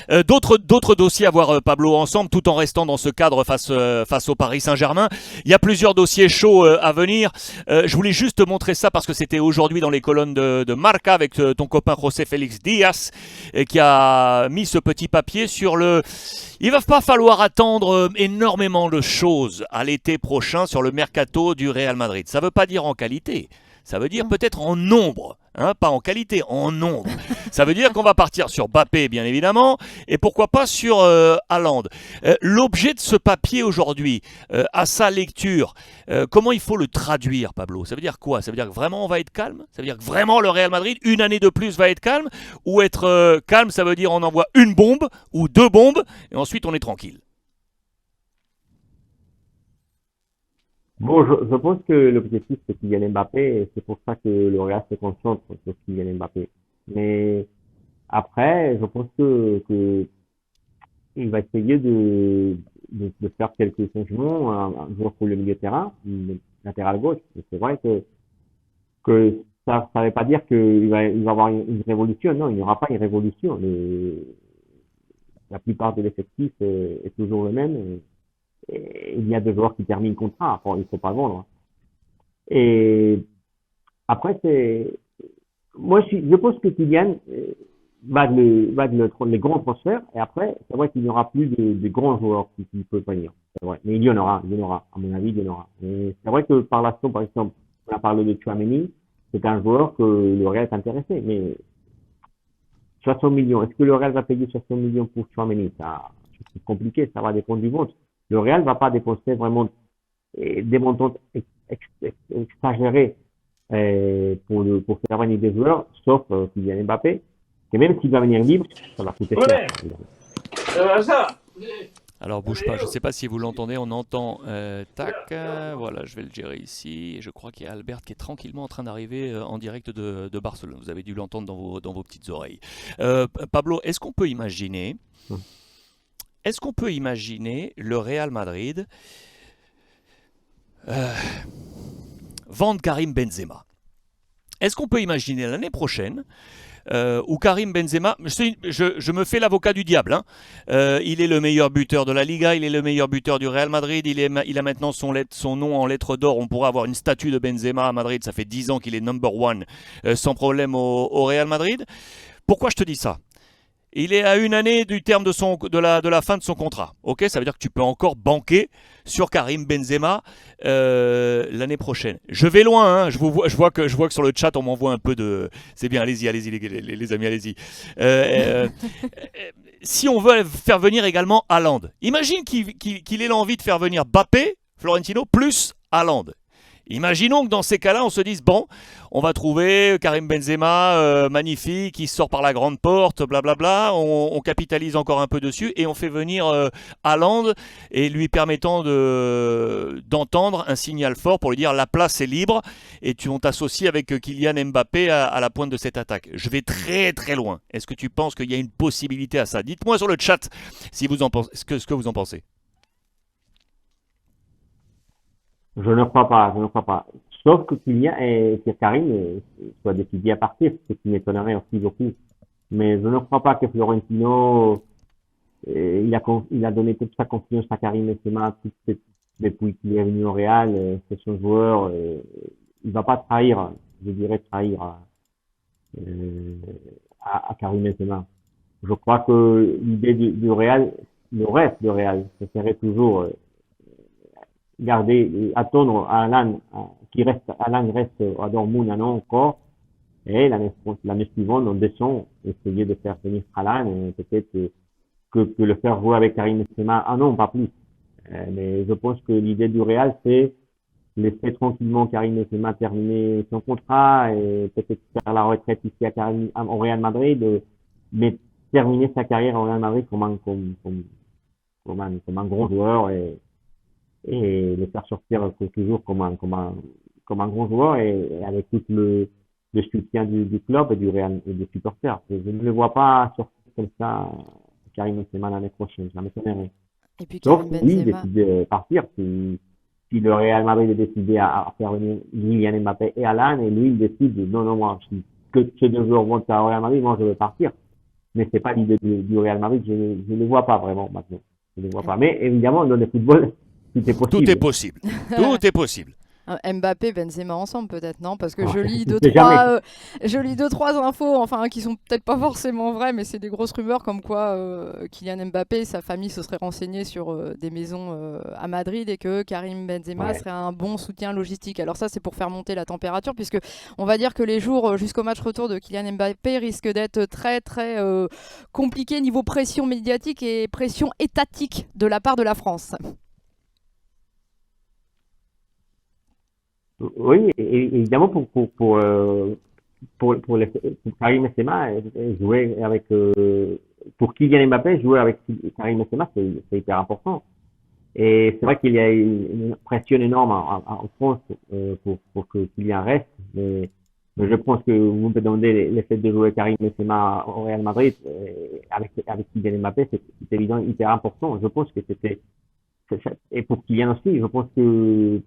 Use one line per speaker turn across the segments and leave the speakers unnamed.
D'autres dossiers à voir, Pablo, ensemble, tout en restant dans ce cadre face au Paris Saint-Germain. Il y a plusieurs dossiers chauds à venir. Je voulais juste te montrer ça parce que c'était aujourd'hui dans les colonnes de Marca avec ton copain José Félix Diaz qui a mis ce petit papier sur le... Il va pas falloir attendre énormément de choses à l'été prochain sur le mercato du Real Madrid. Ça veut pas dire en qualité, ça veut dire peut-être en nombre. Hein, pas en qualité, en nombre. Ça veut dire qu'on va partir sur Mbappé, bien évidemment, et pourquoi pas sur Haaland. L'objet de ce papier aujourd'hui, à sa lecture, comment il faut le traduire, Pablo? Ça veut dire quoi? Ça veut dire que vraiment on va être calme? Ça veut dire que vraiment le Real Madrid, une année de plus, va être calme? Ou être calme, ça veut dire on envoie une bombe ou deux bombes, et ensuite on est tranquille?
Bon, je pense que l'objectif c'est Kylian Mbappé et c'est pour ça que le Real se concentre sur Kylian Mbappé. Mais après, je pense que il va essayer de faire quelques changements, un joueur pour le milieu de terrain, latéral gauche. Et c'est vrai que ça veut pas dire qu'il va avoir une révolution. Non, il n'y aura pas une révolution. La plupart de l'effectif est toujours le même. Et il y a des joueurs qui terminent le contrat. Enfin, il faut pas le vendre. Et après, je pense que Kylian les grands transferts. Et après, c'est vrai qu'il n'y aura plus de grands joueurs qui peuvent venir. C'est vrai. Mais il y en aura. À mon avis, il y en aura. Et c'est vrai que par l'instant, par exemple, on a parlé de Tchouaméni. C'est un joueur que le Real est intéressé. Mais 60 millions, est-ce que le Real va payer 60 millions pour Tchouaméni? C'est compliqué. Ça va dépendre du ventre. Le Real va pas dépenser vraiment des montants exagérés pour faire venir des joueurs, sauf Kylian Mbappé. Et même s'il va venir libre, ça va coûter cher.
Ouais, ça.
Alors bouge pas, je ne sais pas si vous l'entendez, on entend tac, voilà, je vais le gérer ici. Et je crois qu'il y a Albert qui est tranquillement en train d'arriver en direct de Barcelone. Vous avez dû l'entendre dans vos petites oreilles. Pablo, est-ce qu'on peut imaginer le Real Madrid vendre Karim Benzema? Est-ce qu'on peut imaginer l'année prochaine où Karim Benzema, je me fais l'avocat du diable, hein. Il est le meilleur buteur de la Liga, il est le meilleur buteur du Real Madrid, il a maintenant son nom en lettres d'or, on pourrait avoir une statue de Benzema à Madrid, ça fait 10 ans qu'il est number one sans problème au Real Madrid. Pourquoi je te dis ça? Il est à une année du terme de la fin de son contrat. Ok, ça veut dire que tu peux encore banquer sur Karim Benzema l'année prochaine. Je vais loin, hein. Je vois que sur le chat on m'envoie un peu de. C'est bien, allez-y, les amis, allez-y. Si on veut faire venir également Haaland, imagine qu'il ait l'envie de faire venir Mbappé, Florentino plus Haaland. Imaginons que dans ces cas-là, on se dise, bon, on va trouver Karim Benzema, magnifique, il sort par la grande porte, blablabla, on capitalise encore un peu dessus et on fait venir Haaland et lui permettant d'entendre un signal fort pour lui dire la place est libre et on t'associe avec Kylian Mbappé à la pointe de cette attaque. Je vais très très loin. Est-ce que tu penses qu'il y a une possibilité à ça? Dites-moi sur le chat si vous en pensez, ce que vous en pensez.
Je ne crois pas, je ne crois pas. Sauf que Kylian et que Karim soient décidés à partir, ce qui m'étonnerait aussi beaucoup. Mais je ne crois pas que Florentino, il a donné toute sa confiance à Karim Benzema depuis qu'il est venu au Real. C'est son joueur. Il va pas trahir, je dirais trahir euh, à Karim Benzema. Je crois que l'idée du Real, le reste du Real, ce serait toujours attendre Alan reste à Dortmund un an encore, et l'année suivante, on descend, essayer de faire venir Alan, et peut-être que le faire jouer avec Karim Benzema un an, pas plus. Mais je pense que l'idée du Real, c'est laisser tranquillement Karim Benzema terminer son contrat, et peut-être faire la retraite ici au Real Madrid, mais terminer sa carrière au Real Madrid comme un grand joueur, et le faire sortir toujours comme un grand joueur et avec tout le soutien du club et du Real et des supporters. Je ne le vois pas sortir comme ça Karim Benzema l'année prochaine, ça m'étonnerait.
Et puis
Sauf
Karim
si lui
Benzema.
décide de partir, si le Real Madrid est décidé à faire venir Kylian Mbappé et Alan, et lui il décide non, moi, que ces deux joueurs vont au Real Madrid, moi je veux partir. mais c'est pas l'idée du Real Madrid. Je le vois pas vraiment maintenant. Je le vois pas. Mais évidemment, dans le football, tout est possible.
Tout est possible. Tout est possible.
Mbappé, Benzema ensemble peut-être, non? Parce que
Ah,
je lis
tu sais jamais.
je lis deux, trois infos, enfin, qui sont peut-être pas forcément vraies, mais c'est des grosses rumeurs comme quoi Kylian Mbappé et sa famille se seraient renseignés sur des maisons à Madrid et que Karim Benzema
Ouais.
serait un bon soutien logistique. Alors ça, c'est pour faire monter la température, puisque on va dire que les jours jusqu'au match retour de Kylian Mbappé risquent d'être très, très compliqués niveau pression médiatique et pression étatique de la part de la France.
Oui, et évidemment pour Karim Benzema jouer avec pour Kylian Mbappé jouer avec Karim Benzema c'est hyper important. Et c'est vrai qu'il y a une pression énorme en France pour que Kylian reste, mais je pense que vous me demandez l'effet de jouer Karim Benzema au Real Madrid avec Kylian Mbappé, c'est évident hyper important. Je pense que et pour Kylian aussi, je pense que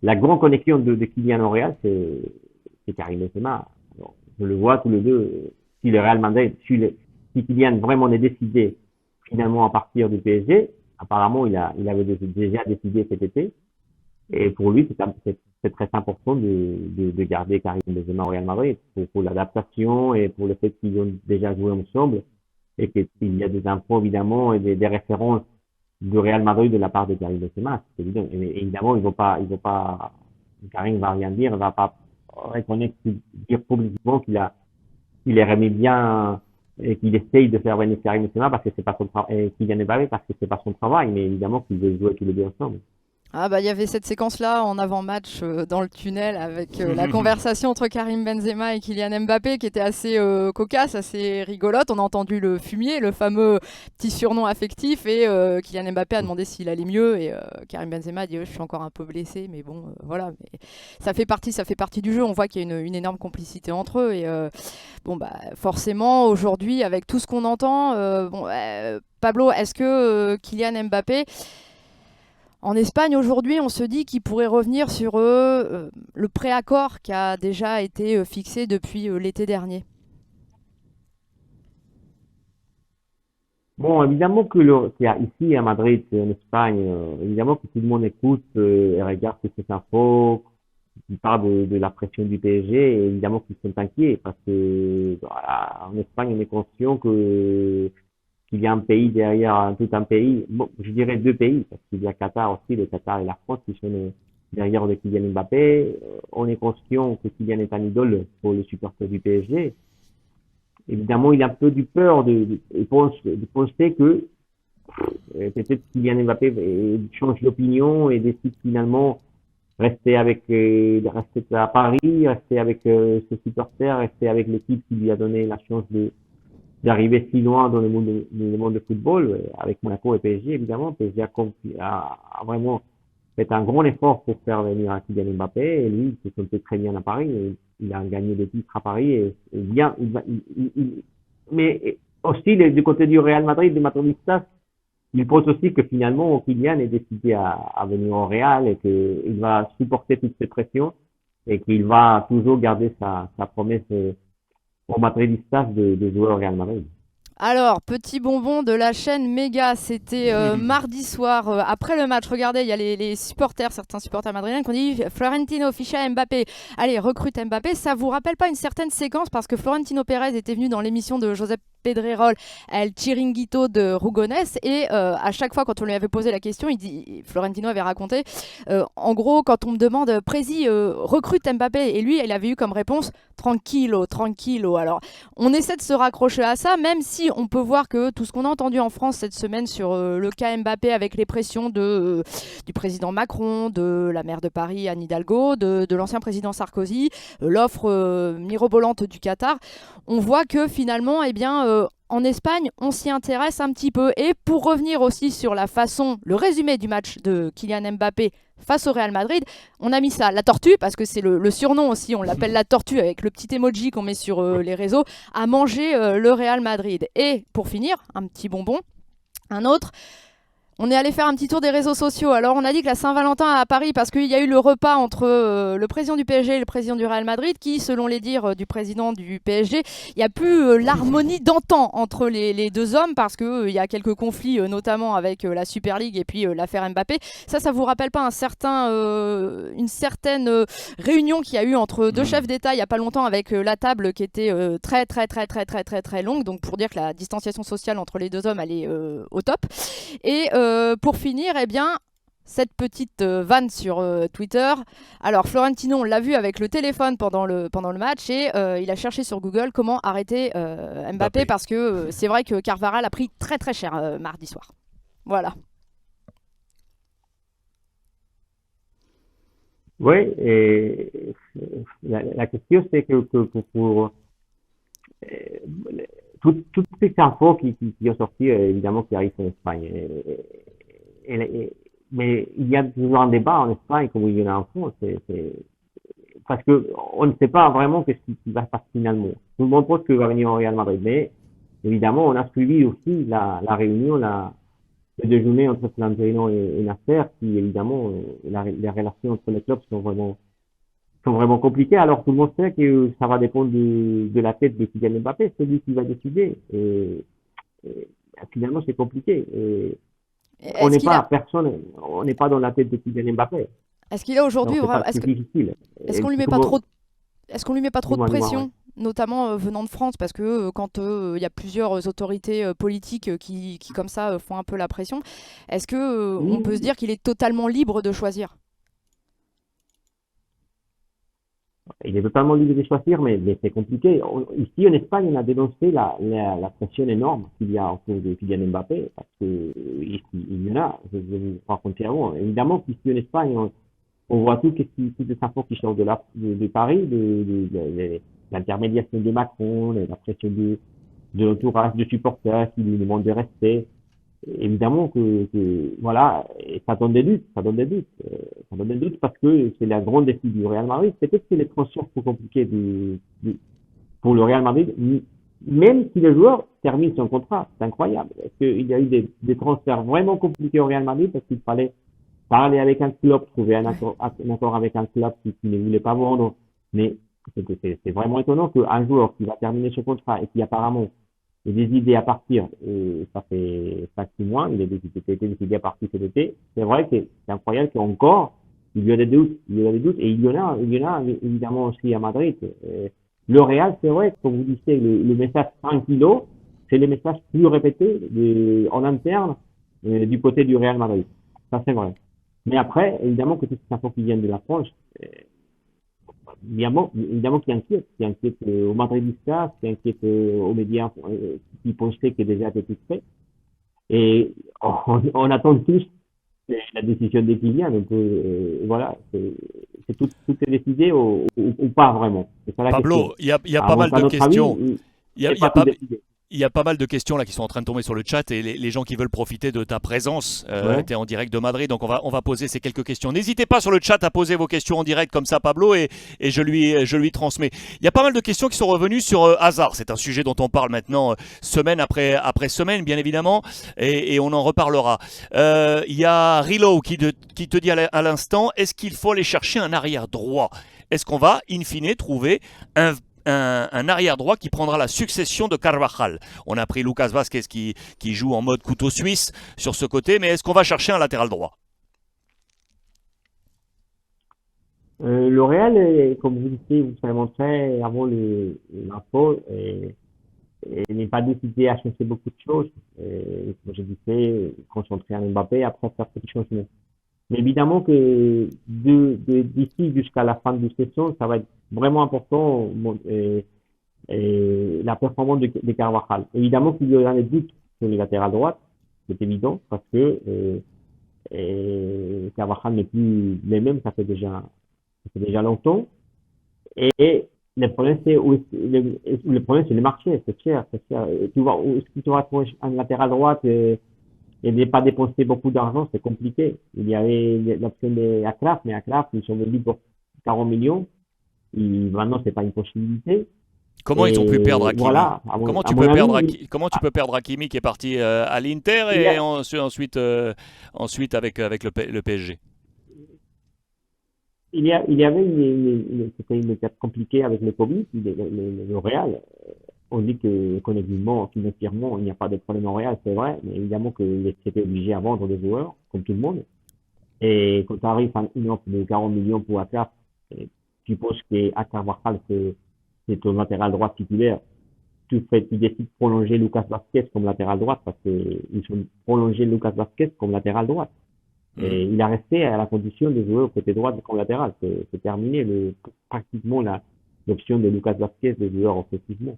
la grande connexion de Kylian au Real, c'est Karim Benzema. Alors, je le vois tous les deux. Si le Real Madrid, si Kylian vraiment est décidé finalement à partir du PSG, apparemment il avait déjà décidé cet été. Et pour lui, c'est très important de garder Karim Benzema au Real Madrid pour l'adaptation et pour le fait qu'ils ont déjà joué ensemble et qu'il y a des infos évidemment et des références du Real Madrid de la part de Karim Benzema, c'est évident. Et évidemment, ils vont pas, Karim va rien dire, il va pas reconnaître, dire publiquement qu'il aimerait bien et qu'il essaye de faire venir Karim Benzema parce que c'est pas son travail, qu'il vient de Paris parce que c'est pas son travail, mais évidemment qu'ils veulent jouer tous les deux ensemble.
Ah bah il y avait cette séquence-là en avant-match dans le tunnel avec la conversation entre Karim Benzema et Kylian Mbappé qui était assez cocasse, assez rigolote. On a entendu le fumier, le fameux petit surnom affectif, et Kylian Mbappé a demandé s'il allait mieux et Karim Benzema a dit je suis encore un peu blessé, mais bon voilà. Mais ça fait partie du jeu. On voit qu'il y a une énorme complicité entre eux et bon bah forcément aujourd'hui avec tout ce qu'on entend, Pablo, est-ce que Kylian Mbappé en Espagne, aujourd'hui, on se dit qu'il pourrait revenir sur le préaccord qui a déjà été fixé depuis l'été dernier?
Bon, évidemment qu'il y a ici à Madrid, en Espagne, évidemment que tout le monde écoute et regarde toutes ces infos, qui parlent de la pression du PSG, et évidemment qu'ils sont inquiets parce que voilà, en Espagne, on est conscient qu'il y a un pays derrière tout un pays. Bon, je dirais deux pays, parce qu'il y a Qatar aussi, le Qatar et la France qui sont derrière le Kylian Mbappé. On est conscient que Kylian est un idole pour les supporters du PSG. Évidemment, il a un peu du peur de penser que peut-être Kylian Mbappé change d'opinion et décide finalement rester à Paris, rester avec ses supporters, rester avec l'équipe qui lui a donné la chance d'arriver si loin dans le monde de football, avec Monaco et PSG, évidemment. PSG a vraiment fait un grand effort pour faire venir Kylian Mbappé, et lui, il se sentait très bien à Paris, et il a gagné des titres à Paris, et bien, mais aussi, du côté du Real Madrid, des madridistas, il pense aussi que finalement, Kylian est décidé à venir au Real, et qu'il va supporter toutes ces pressions, et qu'il va toujours garder sa promesse, au madridistas de jouer au Real Madrid.
Alors, petit bonbon de la chaîne Méga, c'était mardi soir, après le match. Regardez, il y a les supporters, certains supporters madrilènes qui ont dit Florentino ficha Mbappé, allez, recrute Mbappé. Ça vous rappelle pas une certaine séquence, parce que Florentino Pérez était venu dans l'émission de Josep Pedrerol, El Chiringuito de Rugones, et à chaque fois quand on lui avait posé la question, Florentino avait raconté, en gros, quand on me demande Prési, recrute Mbappé, et lui, il avait eu comme réponse tranquillo, tranquillo. Alors, on essaie de se raccrocher à ça, même si on peut voir que tout ce qu'on a entendu en France cette semaine sur le cas Mbappé, avec les pressions du président Macron, de la maire de Paris Anne Hidalgo, de l'ancien président Sarkozy, l'offre mirobolante du Qatar, on voit que finalement, eh bien, en Espagne, on s'y intéresse un petit peu. Et pour revenir aussi sur le résumé du match de Kylian Mbappé face au Real Madrid, on a mis ça, la tortue, parce que c'est le surnom aussi, on l'appelle la tortue avec le petit emoji qu'on met sur les réseaux, à manger le Real Madrid. Et pour finir, un petit bonbon, un autre. On est allé faire un petit tour des réseaux sociaux. Alors, on a dit que la Saint-Valentin à Paris, parce qu'il y a eu le repas entre le président du PSG et le président du Real Madrid, qui, selon les dires du président du PSG, il n'y a plus l'harmonie d'antan entre les deux hommes, parce qu'il y a quelques conflits, notamment avec la Super League et puis l'affaire Mbappé. Ça vous rappelle pas une certaine réunion qu'il y a eu entre deux chefs d'État il n'y a pas longtemps, avec la table qui était très, très, très, très, très, très, très longue, donc pour dire que la distanciation sociale entre les deux hommes, elle est au top. Et pour finir, eh bien, cette petite vanne sur Twitter. Alors, Florentino, on l'a vu avec le téléphone pendant le match, et il a cherché sur Google comment arrêter Mbappé, parce que c'est vrai que Carvajal a pris très très cher mardi soir. Voilà.
Oui, et la question c'est que pour toutes ces infos qui ont sorti, évidemment, qui arrivent en Espagne. Mais il y a toujours un débat en Espagne, comme il y en a en France, parce que on ne sait pas vraiment qu'est-ce qui va se passer finalement. Tout le monde pense que va venir au Real Madrid, mais évidemment, on a suivi aussi la réunion, le déjeuner entre Florentino et Nasser, qui évidemment, les relations entre les clubs sont vraiment compliquées. Alors tout le monde sait que ça va dépendre de la tête de Kylian Mbappé, c'est lui qui va décider. Et finalement, c'est compliqué. Et on n'est pas personne, on n'est pas dans la tête de Kylian Mbappé.
Est-ce qu'il a aujourd'hui
vraiment,
est-ce qu'on lui met pas trop de pression,
ouais,
notamment venant de France, parce que quand il y a plusieurs autorités politiques qui comme ça font un peu la pression, est-ce que on peut se dire qu'il est totalement libre de choisir?
Il est totalement libre de choisir, mais c'est compliqué. Ici, en Espagne, on a dénoncé la pression énorme qu'il y a autour de Kylian Mbappé, parce que ici, il y en a, je vais vous raconter avant. Évidemment qu'ici en Espagne, on voit toutes les infos qui sortent de Paris, de l'intermédiation de Macron, la pression de l'entourage de supporters qui lui demandent de rester. Évidemment que voilà, et ça donne des doutes, ça donne des doutes parce que c'est la grande défi du Real Madrid. Peut-être que les transferts sont compliqués pour le Real Madrid, même si le joueur termine son contrat. C'est incroyable. Parce qu'il y a eu des transferts vraiment compliqués au Real Madrid parce qu'il fallait parler avec un club, trouver un accord avec un club qui ne voulait pas vendre. Mais c'est vraiment étonnant qu'un joueur qui va terminer son contrat et qui apparemment a des idées à partir, ça fait 5-6 mois, il a des idées à partir cet été. C'est vrai que c'est incroyable qu'encore, il y a des doutes, et il y en a évidemment aussi à Madrid. Le Real, c'est vrai, comme vous disiez, le message tranquillo, c'est le message plus répété en interne du côté du Real Madrid. Ça, c'est vrai. Mais après, évidemment que toutes ces infos qui viennent de la France, évidemment qui inquiète aux Madridistas, qui inquiète aux médias qui pensaient que déjà était tout fait. Et on attend tous la décision des Kylian. Donc voilà, tout est décidé ou pas vraiment. C'est ça la
Pablo,
question.
il y a pas mal de questions.
C'est pas tout décidé.
Il y a pas mal de questions là qui sont en train de tomber sur le chat, et les gens qui veulent profiter de ta présence,
Ouais.
tu es en direct de Madrid, donc on va poser ces quelques questions. N'hésitez pas sur le chat à poser vos questions en direct comme ça, Pablo, et je lui transmets. Il y a pas mal de questions qui sont revenues sur Hazard. C'est un sujet dont on parle maintenant semaine après semaine, bien évidemment, et on en reparlera. Il y a Rilo qui te dit à l'instant, est-ce qu'il faut aller chercher un arrière droit? Est-ce qu'on va, in fine, trouver un arrière droit qui prendra la succession de Carvajal? On a pris Lucas Vázquez qui joue en mode couteau suisse sur ce côté, mais est-ce qu'on va chercher un latéral droit?
Le Real, comme vous disiez, vous avez montré avant l'info, n'est pas décidé à changer beaucoup de choses. Comme je disais, concentrer en Mbappé, après faire petits changements. Mais évidemment que d'ici jusqu'à la fin de la saison, ça va être vraiment important la performance de Carvajal. Évidemment qu'il y aura des doutes sur le latéral droit, c'est évident, parce que Carvajal n'est plus le même, ça fait déjà longtemps. Et le problème, c'est le marché, c'est cher. Tu vas, si tu vas trouver un latéral droit et ne pas dépenser beaucoup d'argent, c'est compliqué. Il y avait l'option d'Akraf, mais Akraf, ils sont vendus pour 40 millions. Et maintenant, c'est pas une possibilité.
Comment ils ont pu perdre
Et
Hakimi?
voilà,
Comment
à
tu
mon
peux
avis,
perdre comment tu peux perdre Hakimi qui est parti à l'Inter
il y
et
a,
ensuite avec le PSG?
il y avait c'était une étape compliquée avec le Covid, le Real. On dit que économiquement, financièrement, il n'y a pas de problème au Real, c'est vrai, mais évidemment que c'était obligé à vendre des joueurs, comme tout le monde. Et quand tu arrives à une offre de 40 millions pour Akar, tu penses qu'Akar Carvajal, c'est ton latéral droit titulaire. Tu décides de prolonger Lucas Vazquez comme latéral droit parce qu'ils ont prolongé Lucas Vazquez comme latéral droit.
Hmm.
Et il a resté à la condition de jouer au côté droit comme latéral. C'est terminé pratiquement l'option de Lucas Vazquez de joueur offensivement.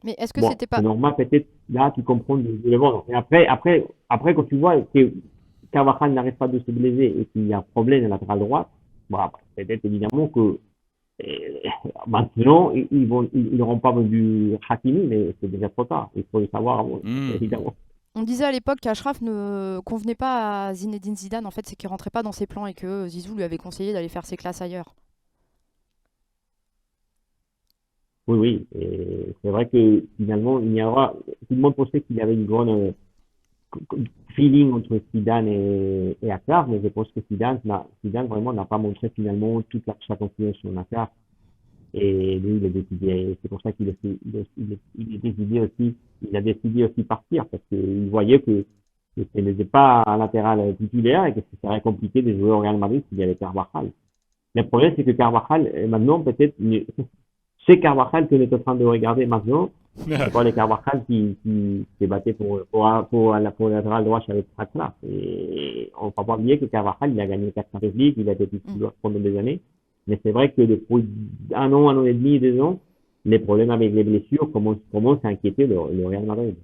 Mais est-ce que
Bon,
c'était
c'est
pas.
normal, peut-être, là, tu comprends de le vendre. Et après, quand tu vois que Carvajal n'arrête pas de se blesser et qu'il y a un problème à latéral droit, bon, peut-être évidemment que maintenant, ils n'auront pas vendu Hakimi, mais c'est déjà trop tard. Il faut le savoir avant,
Hmm.
évidemment.
On disait à l'époque qu'Achraf ne convenait pas à Zinedine Zidane, en fait, c'est qu'il rentrait pas dans ses plans et que Zizou lui avait conseillé d'aller faire ses classes ailleurs.
Oui, oui. Et c'est vrai que finalement, tout le monde pensait qu'il y avait une grande feeling entre Zidane et Akkar, mais je pense que Zidane vraiment n'a pas montré finalement toute sa confiance en Akkar. Et lui, il a décidé, c'est pour ça il a décidé aussi partir, parce qu'il voyait que ce n'était pas un latéral titulaire et que ce serait compliqué de jouer au Real Madrid s'il y avait Carvajal. Le problème, c'est que Carvajal, maintenant, peut-être, c'est Carvajal que nous sommes en train de regarder maintenant. C'est pas le Carvajal qui s'est battu pour le latéral droit avec Sakra. Et on ne peut pas oublier que Carvajal, il a gagné 4 Champions League, il a été titulaire pendant des années. Mais c'est vrai que depuis un an et demi, 2 ans, les problèmes avec les blessures commencent à inquiéter le Real Madrid.